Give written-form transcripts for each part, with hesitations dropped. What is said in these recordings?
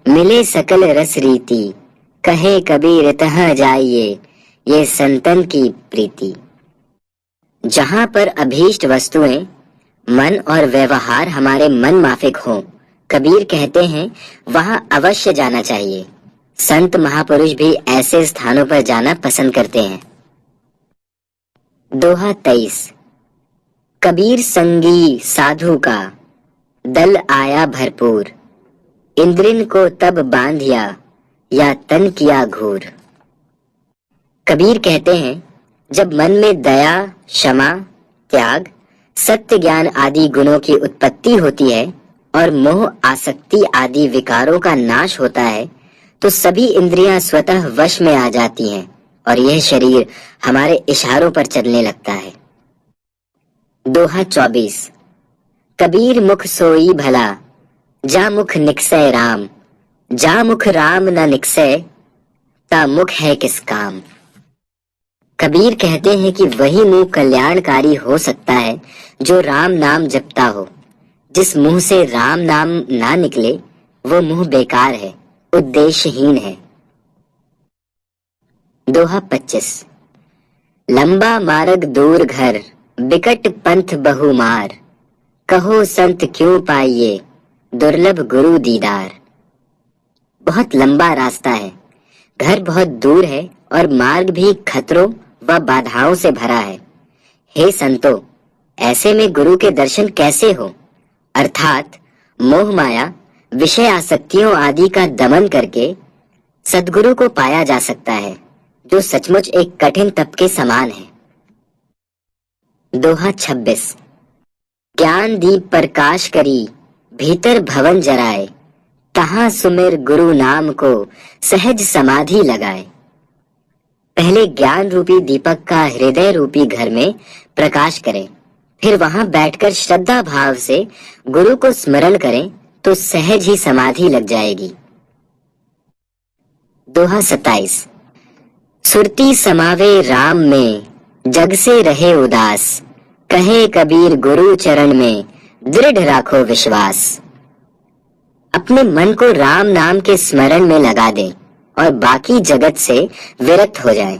मिले सकल रस रीति, कहे कबीर तहाँ जाइए, ये संतन की प्रीति। जहां पर अभीष्ट वस्तुएं, मन और व्यवहार हमारे मन माफिक हों, कबीर कहते हैं वहां अवश्य जाना चाहिए। संत महापुरुष भी ऐसे स्थानों पर जाना पसंद करते हैं। दोहा 23। कबीर संगी साधु का, दल आया भरपूर, इंद्रिन को तब बांधिया, या तन किया घूर। कबीर कहते हैं जब मन में दया, क्षमा, त्याग, सत्य, ज्ञान आदि गुणों की उत्पत्ति होती है और मोह, आसक्ति आदि विकारों का नाश होता है, तो सभी इंद्रियां स्वतः वश में आ जाती हैं और यह शरीर हमारे इशारों पर चलने लगता है। दोहा 24। कबीर मुख सोई भला, जा मुख निकसै राम, जा मुख राम न निकसै, ता मुख है किस काम। कबीर कहते हैं कि वही मुंह कल्याणकारी हो सकता है जो राम नाम जपता हो। जिस मुंह से राम नाम ना निकले वो मुंह बेकार है, उद्देश्यहीन है। दोहा 25। लंबा मार्ग दूर घर, बिकट पंथ बहु मार, कहो संत क्यों पाइए, दुर्लभ गुरु दीदार। बहुत लंबा रास्ता है, घर बहुत दूर है और मार्ग भी खतरों व बाधाओं से भरा है। हे संतो, ऐसे में गुरु के दर्शन कैसे हो? अर्थात मोह माया, विषय आसक्तियों आदि का दमन करके सद्गुरु को पाया जा सकता है, जो सचमुच एक कठिन तप के समान है। दोहा 26। ज्ञान दीप प्रकाश करी, भीतर भवन जराए, तहां सुमिर गुरु नाम को, सहज समाधि लगाए। पहले ज्ञान रूपी दीपक का हृदय रूपी घर में प्रकाश करें, फिर वहां बैठकर श्रद्धा भाव से गुरु को स्मरण करें तो सहज ही समाधि लग जाएगी। दोहा 27। सुरती समावे राम में, जग से रहे उदास, कहे कबीर गुरु चरण में, दृढ़ राखो विश्वास। अपने मन को राम नाम के स्मरण में लगा दें और बाकी जगत से विरक्त हो जाएं।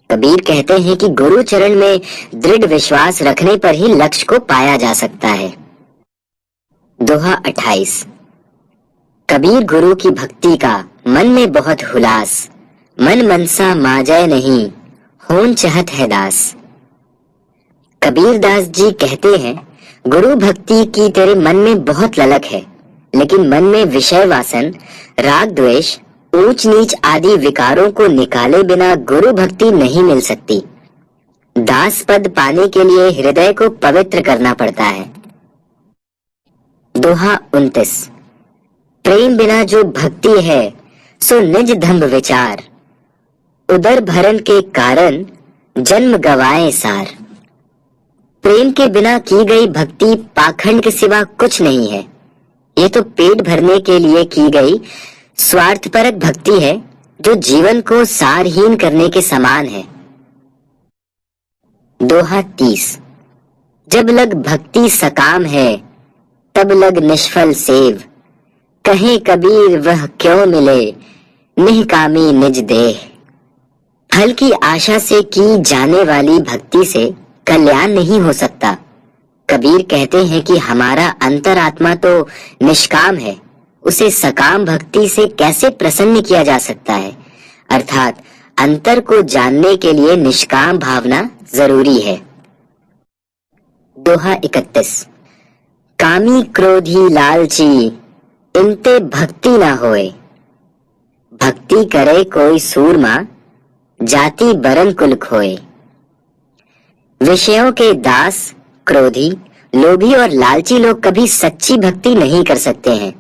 कबीर कहते हैं कि गुरु चरण में दृढ़ विश्वास रखने पर ही लक्ष्य को पाया जा सकता है। दोहा 28। कबीर गुरु की भक्ति का मन में बहुत हुलास, मन मनसा माजय नहीं, होन चाहत है दास। कबीर दास जी कहते हैं गुरु भक्ति की तेरे मन में बहुत ललक है, लेकिन मन में विषय वासन, राग द्वेष, ऊंच नीच आदि विकारों को निकाले बिना गुरु भक्ति नहीं मिल सकती। दास पद पाने के लिए हृदय को पवित्र करना पड़ता है। दोहा 29। प्रेम बिना जो भक्ति है, सो निज धम्म विचार, उदर भरण के कारण जन्म गवाए सार। प्रेम के बिना की गई भक्ति पाखंड के सिवा कुछ नहीं है। ये तो पेट भरने के लिए की गई स्वार्थपरक भक्ति है, जो जीवन को सारहीन करने के समान है। दोहा 30। जब लग भक्ति सकाम है, तब लग निष्फल सेव, कहे कबीर वह क्यों मिले, निहकामी निज देह। फल की आशा से की जाने वाली भक्ति से कल्याण नहीं हो सकता। कबीर कहते हैं कि हमारा अंतरात्मा तो निष्काम है, उसे सकाम भक्ति से कैसे प्रसन्न किया जा सकता है। अर्थात अंतर को जानने के लिए निष्काम भावना जरूरी है। दोहा 31। कामी क्रोधी लालची, इनते भक्ति ना होए, भक्ति करे कोई सूरमा, जाति बरन कुल खोए। विषयों के दास, क्रोधी, लोभी और लालची लोग कभी सच्ची भक्ति नहीं कर सकते हैं।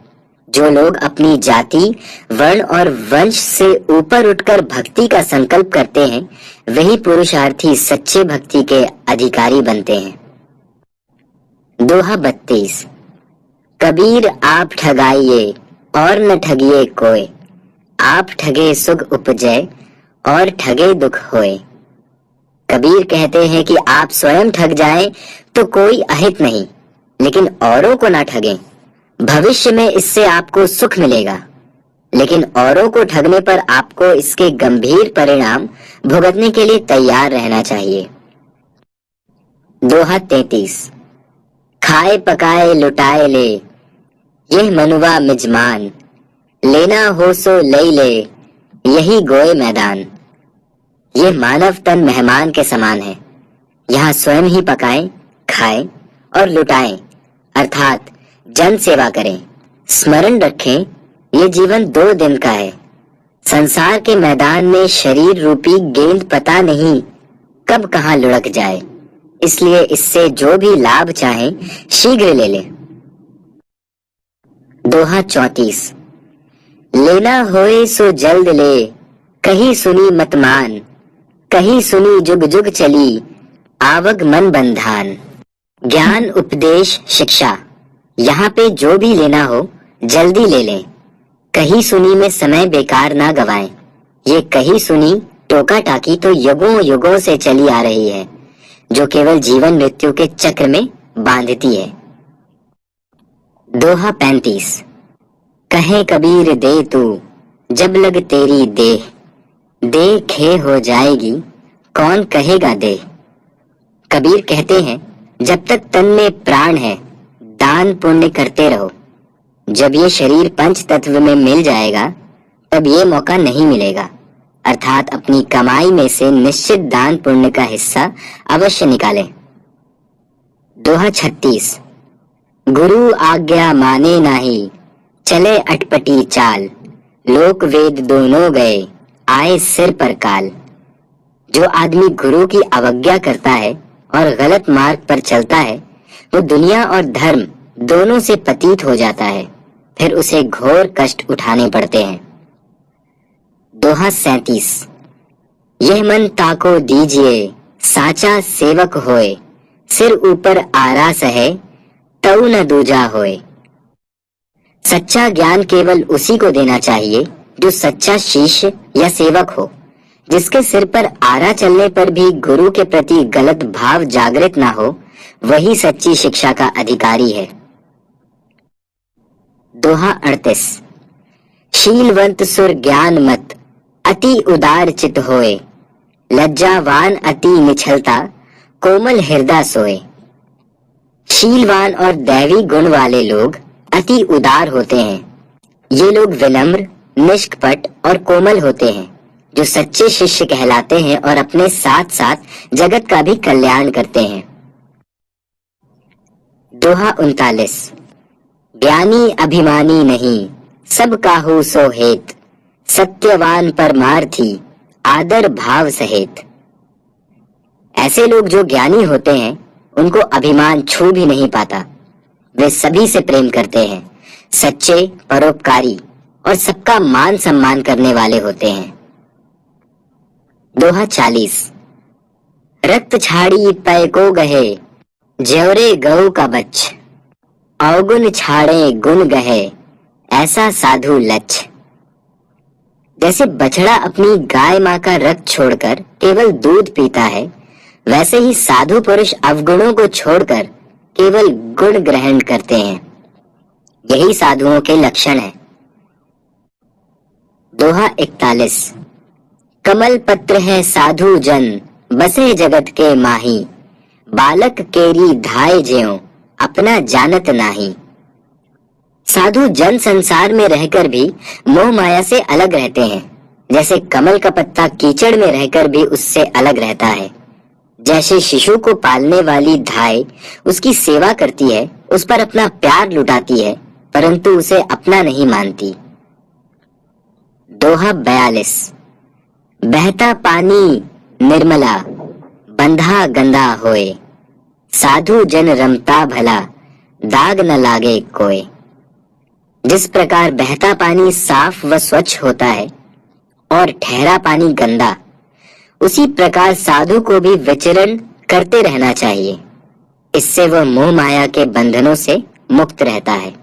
जो लोग अपनी जाति, वर्ण और वंश से ऊपर उठकर भक्ति का संकल्प करते हैं, वही पुरुषार्थी सच्चे भक्ति के अधिकारी बनते हैं। दोहा 32। कबीर आप ठगाइए और न ठगिए कोय, आप ठगे सुख उपजय और ठगे दुख होए। कबीर कहते हैं कि आप स्वयं ठग जाएं तो कोई अहित नहीं, लेकिन औरों को ना ठगें, भविष्य में इससे आपको सुख मिलेगा। लेकिन औरों को ठगने पर आपको इसके गंभीर परिणाम भुगतने के लिए तैयार रहना चाहिए। दोहा 33। खाए पकाए लुटाए ले, यह मनुवा मिजमान, लेना हो सो लई ले, यही गोए मैदान। यह मानव तन मेहमान के समान है, यहाँ स्वयं ही पकाएं, खाएं और लुटाएं, अर्थात जन सेवा करें। स्मरण रखें, ये जीवन 2 दिन का है। संसार के मैदान में शरीर रूपी गेंद पता नहीं कब कहां लुढ़क जाए, इसलिए इससे जो भी लाभ चाहें शीघ्र ले लें। दोहा 34। लेना होए सो जल्द ले, कहीं सुनी मत मान, कहीं सुनी जुग जुग चली, आवग मन बंधान। ज्ञान उपदेश शिक्षा, यहाँ पे जो भी लेना हो जल्दी ले लें। कहीं सुनी में समय बेकार ना गवाएं। ये कहीं सुनी टोका टाकी तो युगों युगों से चली आ रही है, जो केवल जीवन मृत्यु के चक्र में बांधती है। दोहा 35। कहे कबीर दे तू, जब लग तेरी देह, दे खे हो जाएगी, कौन कहेगा दे। कबीर कहते हैं, जब तक तन में प्राण है दान पुण्य करते रहो। जब ये शरीर पंच तत्व में मिल जाएगा तब ये मौका नहीं मिलेगा, अर्थात अपनी कमाई में से निश्चित दान पुण्य का हिस्सा अवश्य निकालें। दोहा 36। गुरु आज्ञा माने नाही, चले अटपटी चाल, लोक वेद दोनों गए, आए सिर पर काल। जो आदमी गुरु की अवज्ञा करता है और गलत मार्ग पर चलता है, वो दुनिया और धर्म दोनों से पतित हो जाता है, फिर उसे घोर कष्ट उठाने पड़ते हैं। दोहा 37। यह मन ताको दीजिए, साचा सेवक होए, सिर ऊपर आरा सहे, तऊ न दूजा होए। सच्चा ज्ञान केवल उसी को देना चाहिए जो सच्चा शिष्य या सेवक हो। जिसके सिर पर आरा चलने पर भी गुरु के प्रति गलत भाव जागृत ना हो, वही सच्ची शिक्षा का अधिकारी है। दोहा 38। शीलवंत सुर ज्ञान मत, अति उदार चित होए, लज्जावान अति निछलता, कोमल हृदय सोए। शीलवान और दैवी गुण वाले लोग अति उदार होते हैं। ये लोग विनम्र, निष्कपट और कोमल होते हैं, जो सच्चे शिष्य कहलाते हैं और अपने साथ साथ जगत का भी कल्याण करते हैं। दोहा 39। ज्ञानी अभिमानी नहीं, सब काहू सो हेत, सत्यवान परमार्थी, आदर भाव सहित। ऐसे लोग जो ज्ञानी होते हैं उनको अभिमान छू भी नहीं पाता। वे सभी से प्रेम करते हैं, सच्चे, परोपकारी और सबका मान सम्मान करने वाले होते हैं। दोहा 40। रक्त छाड़ी पै को गहे, ज्योरे गऊ का बच्च, अवगुण छाड़े गुण गहे, ऐसा साधु लच्छ। जैसे बछड़ा अपनी गाय माँ का रक्त छोड़कर केवल दूध पीता है, वैसे ही साधु पुरुष अवगुणों को छोड़कर केवल गुण ग्रहण करते हैं। यही साधुओं के लक्षण है। दोहा 41। कमल पत्र है साधु जन, बसे जगत के माही, बालक केरी धाय ज्यों, अपना जानत नाही। साधु जन संसार में रहकर भी मोह माया से अलग रहते हैं, जैसे कमल का पत्ता कीचड़ में रहकर भी उससे अलग रहता है। जैसे शिशु को पालने वाली धाय उसकी सेवा करती है, उस पर अपना प्यार लुटाती है, परंतु उसे अपना नहीं मानती। दोहा 42। बहता पानी निर्मला, बंधा गंदा होए, साधु जन रमता भला, दाग न लागे कोय। जिस प्रकार बहता पानी साफ व स्वच्छ होता है और ठहरा पानी गंदा, उसी प्रकार साधु को भी विचरण करते रहना चाहिए। इससे वह मोह माया के बंधनों से मुक्त रहता है।